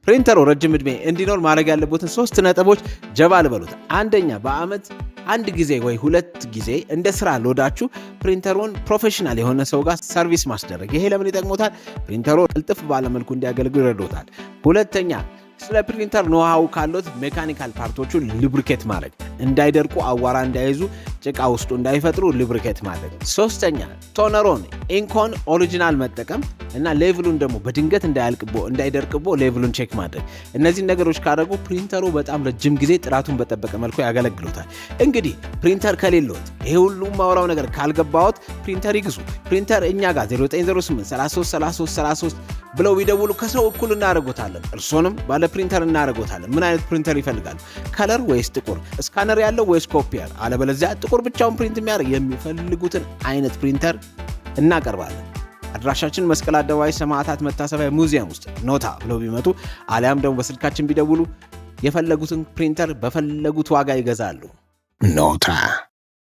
ፕሪንተሩ ረጅም ዕድሜ እንዲኖር ማድረግ ያለበትን 3 ነጥቦች ጀባ ልበሉት። አንደኛ በአመት አንድ ጊዜ ወይ 2 ጊዜ እንደ ስራ ሎዳችሁ ፕሪንተሩን ፕሮፌሽናል የሆነ ሰው ጋር ሰርቪስ ማስደረግ። ይሄ ለምን ይጠቅሞታል? ፕሪንተሩ እልጥፍ ባለመልኩ እንዲያገለግል ይረዶታል። ሁለተኛ ስለ ፕሪንተር ኖሃው ካሉት ሜካኒካል ፓርቶቹን ሉብሪኬት ማድረግ፣ እንዳይደርቁ አዋራ እንዳይዙ ጭቃ ውስጡ እንዳይፈጥሩ ሉብሪኬት ማድረግ። ሶስተኛ ቶነሮን ኢንኮን ኦሪጂናል መጠቀም እና ሌቭሉን ደግሞ በድንገት እንዳይደርቅቦ ሌቭሉን ቼክ ማድረግ። እነዚህ ነገሮች ካደረጉ ፕሪንተሩ በጣም ረጅም ጊዜ ጥራቱን በጠበቀ መልኩ ያገለግሉታል። እንግዲህ ፕሪንተር ከሌሎት ይሄ ሁሉ ማውራው ነገር ካልገባዎት ፕሪንተር ይግዙ። ፕሪንተር እኛ ጋር 0908 33 33 33 ብለው ቢደውሉ ከሰው እኩል እናደርጎታለን። እርሶንም ባለ ፕሪንተር እናደርጎታለን። ምን አይነት ፕሪንተር ይፈልጋሉ? ከለር ወይስ ጥቁር? ስካነር ያለው ወይስ ኮፒየር? አለበለዚያ ጥቁር ብቻውን ፕሪንት የሚያደርግ የሚፈልጉትን አይነት ፕሪንተር እናቀርባለን። አድራሻችን መስቀል አደባባይ ሰማዕታት መታሰቢያ ሙዚየም ውስጥ ኖታ ብለው ቢመጡ አሊያም ደግሞ በስልካችን ቢደውሉ የፈለጉትን ፕሪንተር በፈለጉት ዋጋ ይገዛሉ። ኖታ